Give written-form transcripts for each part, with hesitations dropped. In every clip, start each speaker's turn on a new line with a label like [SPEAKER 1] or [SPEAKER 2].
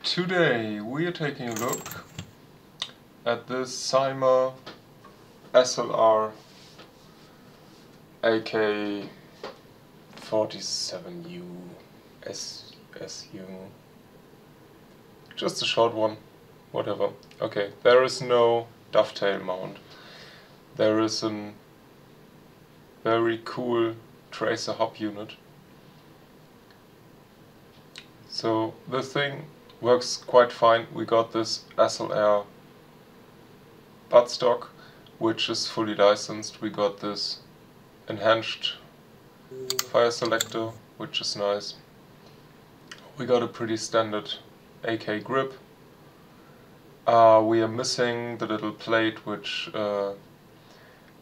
[SPEAKER 1] Today we are taking a look at this Cyma SLR AK-47U SU. Just a short one, whatever. Okay, there is no dovetail mount. There is a very cool tracer hop unit. So this thing works quite fine. We got this SLR buttstock, which is fully licensed. We got this enhanced fire selector, which is nice. We got a pretty standard AK grip. We are missing the little plate, which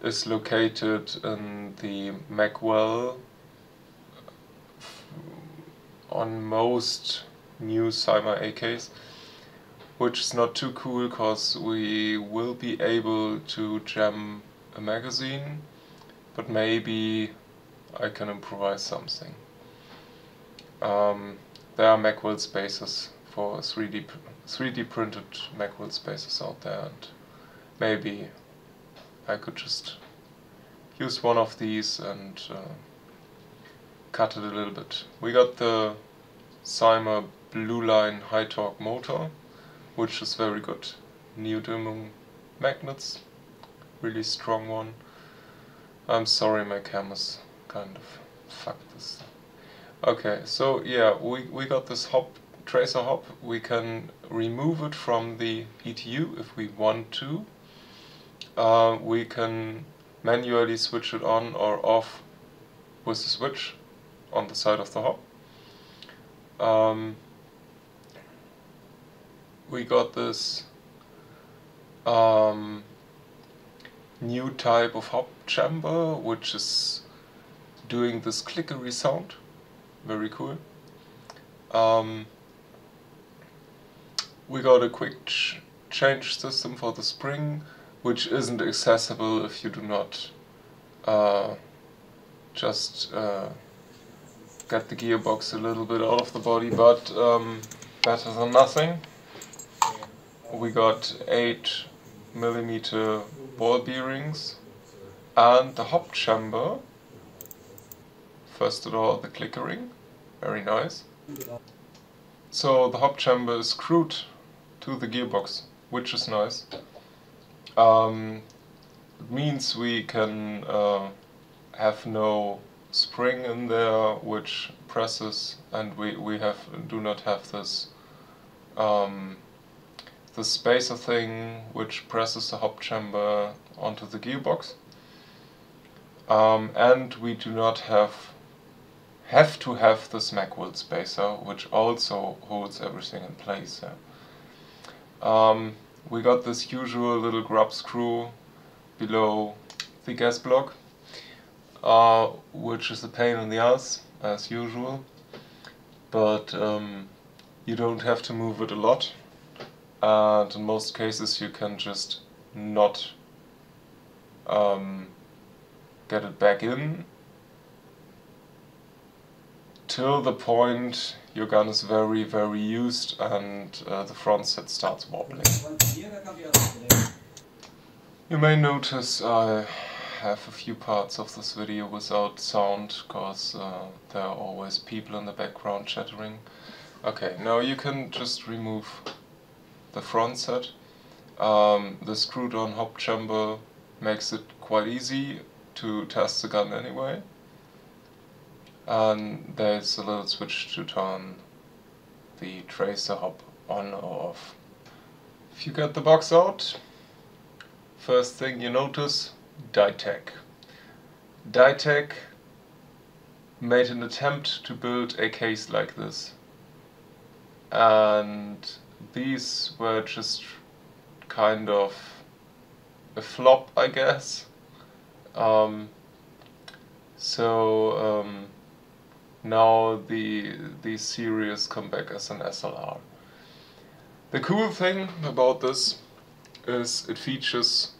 [SPEAKER 1] is located in the magwell on most new Cyma AKs, which is not too cool because we will be able to jam a magazine, but maybe I can improvise something. There are magwell spacers for 3D printed magwell spacers out there, and maybe I could just use one of these and cut it a little bit. We got the Cyma Blueline high torque motor, which is very good. Neodymium magnets, really strong one. I'm sorry, my camera's kind of fucked this. Okay, so yeah, we got this tracer hop. We can remove it from the ETU if we want to. We can manually switch it on or off with the switch on the side of the hop. We got this new type of hop chamber, which is doing this clickery sound. Very cool. We got a quick change system for the spring, which isn't accessible if you do not just get the gearbox a little bit out of the body, but better than nothing. We got 8mm ball bearings and the hop chamber. First of all, the clickering, very nice. So the hop chamber is screwed to the gearbox, which is nice. It means we can have no spring in there which presses, and we do not have this the spacer thing which presses the hop chamber onto the gearbox, and we do not have to have this magwell spacer, which also holds everything in place. We got this usual little grub screw below the gas block, which is a pain in the ass as usual, but you don't have to move it a lot, and in most cases you can just not get it back in till the point your gun is very used and the front set starts wobbling. You may notice I have a few parts of this video without sound, because there are always people in the background chattering. Okay, now you can just remove the front set. The screwed on hop chamber makes it quite easy to test the gun anyway. And there's a little switch to turn the tracer hop on or off. If you get the box out, first thing you notice, Ditech. Ditech made an attempt to build AKs like this, and these were just kind of a flop, I guess. Now the series come back as an SLR. The cool thing about this is it features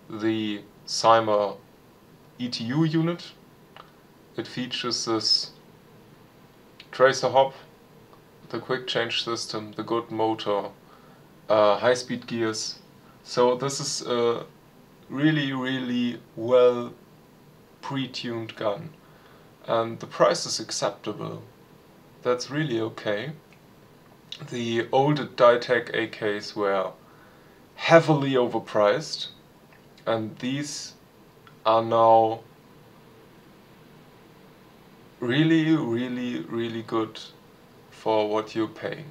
[SPEAKER 1] the Cyma ETU unit. It features this tracer hop, the quick change system, the good motor, high-speed gears. So this is a really well pre-tuned gun, and the price is acceptable. That's really okay. The older Ditech AKs were heavily overpriced, and these are now really good for what you're paying.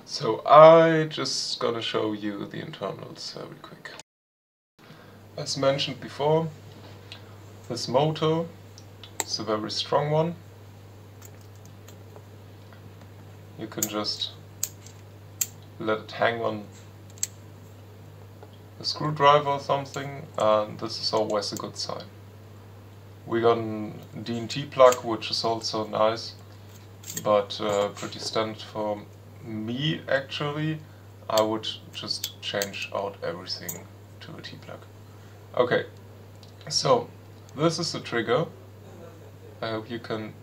[SPEAKER 1] So I just gonna show you the internals very quick. As mentioned before, this motor is a very strong one. You can just let it hang on a screwdriver or something, and this is always a good sign. We got a D&T plug, which is also nice, but pretty standard for me actually. I would just change out everything to a T-plug. Okay, so this is the trigger. I hope you can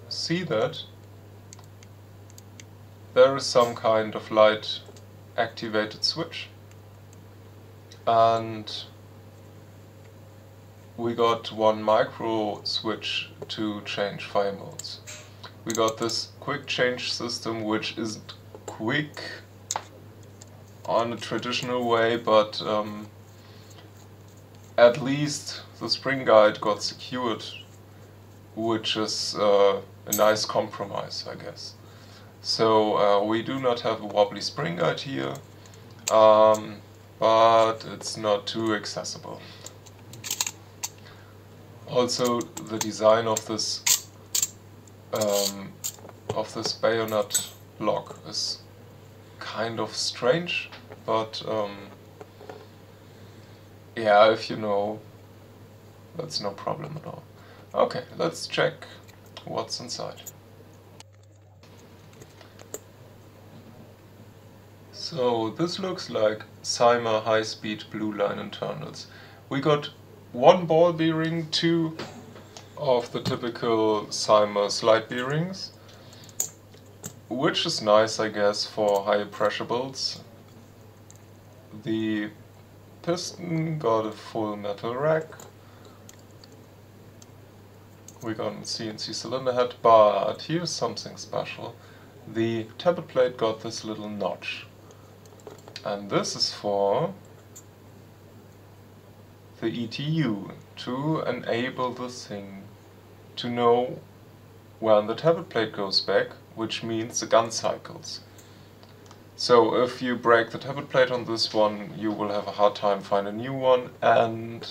[SPEAKER 1] see that. There is some kind of light activated switch, and we got one micro switch to change fire modes. We got this quick change system, which isn't quick on a traditional way, but at least the spring guide got secured, which is a nice compromise, I guess. So we do not have a wobbly spring guide here, but it's not too accessible. Also, the design of this bayonet lock is kind of strange, but yeah, if you know, that's no problem at all. Okay, let's check what's inside. So this looks like Cyma high-speed blue line internals. We got one ball bearing, two of the typical Cyma slide bearings, which is nice, I guess, for high pressure builds. The piston got a full metal rack. We got a CNC cylinder head, but here's something special. The tappet plate got this little notch. And this is for the ETU, to enable the thing to know when the tappet plate goes back, which means the gun cycles. So if you break the tappet plate on this one, you will have a hard time finding a new one, and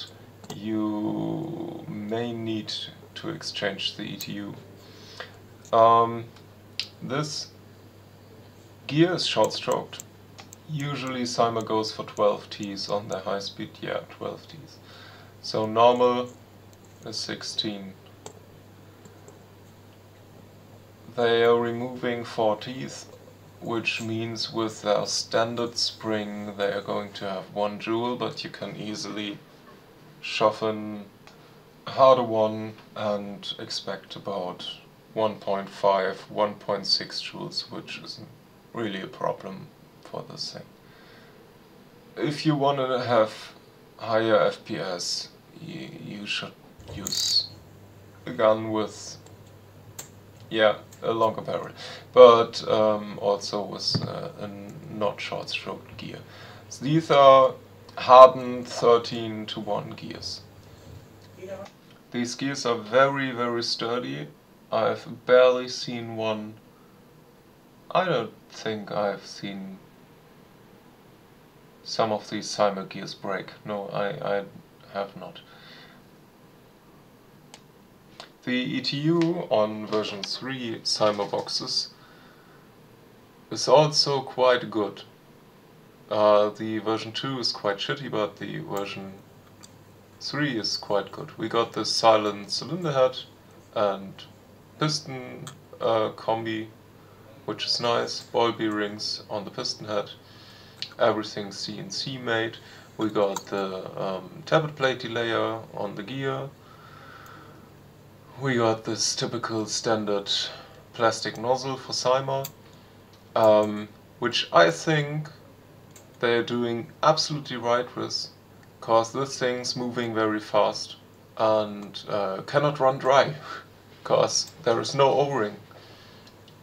[SPEAKER 1] you may need to exchange the ETU. This gear is short-stroked. Usually Cyma goes for 12 Ts on their high speed, yeah, 12 Ts. So normal is 16. They are removing 4 teeth, which means with their standard spring they are going to have 1 joule, but you can easily shove in a harder one and expect about 1.5, 1.6 joules, which isn't really a problem for this thing. If you want to have higher FPS, you should use a gun with, yeah, a longer barrel, but also with a not short-stroked gear. So these are hardened 13:1 gears. These gears are very sturdy. I've barely seen one. I don't think I've seen some of these Cyma gears break. No, I have not. The ETU on version 3 Cyma boxes is also quite good. The version 2 is quite shitty, but the version 3 is quite good. We got this silent cylinder head and piston combi, which is nice. Ball bearings on the piston head. Everything CNC made. We got the tappet plate delayer on the gear. we got this typical standard plastic nozzle for Cyma, which I think they're doing absolutely right with, because this thing's moving very fast and cannot run dry, because there is no O-ring.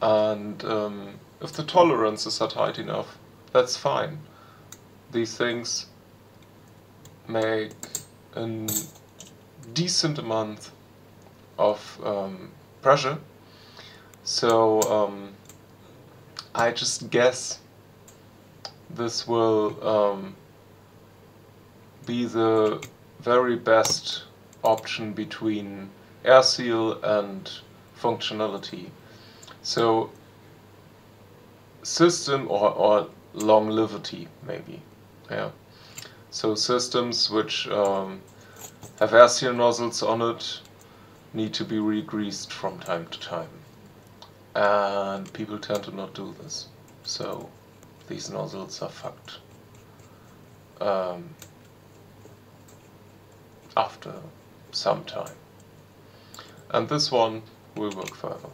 [SPEAKER 1] And if the tolerances are tight enough, that's fine. These things make a decent amount of pressure, so I just guess this will be the very best option between air seal and functionality. So system or longevity maybe, yeah. So systems which have air seal nozzles on it need to be re-greased from time to time, and people tend to not do this, so these nozzles are fucked after some time. And this one will work forever.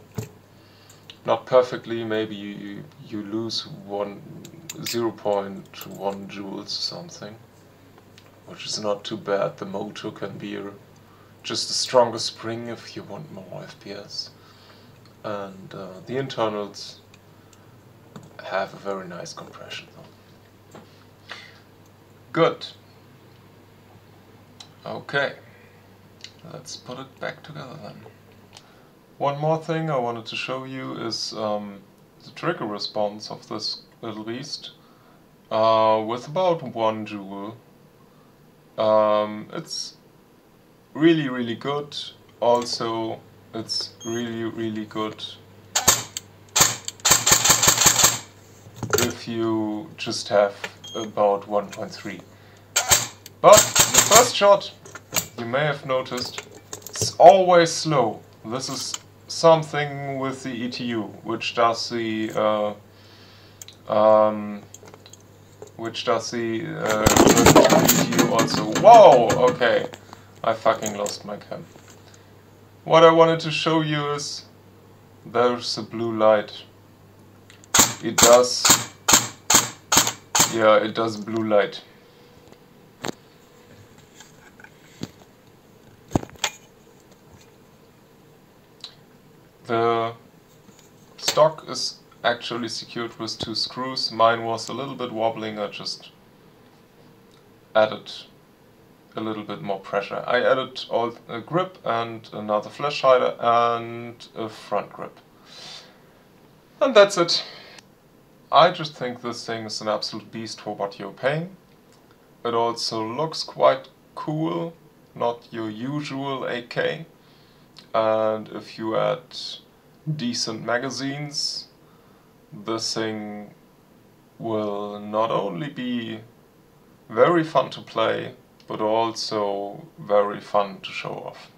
[SPEAKER 1] Not perfectly, maybe you lose 0.1 joules or something, which is not too bad. The motor can be just a stronger spring if you want more FPS. And the internals have a very nice compression though. Good. Okay, let's put it back together then. One more thing I wanted to show you is the trigger response of this little beast. With about 1 joule. It's really good. Also, it's really good if you just have about 1.3. But the first shot, you may have noticed, it's always slow. This is something with the ETU, which does the ETU also. Whoa! Okay, I fucking lost my cam. What I wanted to show you is there's a blue light. It does, yeah, it does blue light. The stock is actually secured with 2 screws. Mine was a little bit wobbling, I just added a little bit more pressure. I added a grip and another flash hider and a front grip. And that's it. I just think this thing is an absolute beast for what you're paying. It also looks quite cool, not your usual AK. And if you add decent magazines, this thing will not only be very fun to play, but also very fun to show off.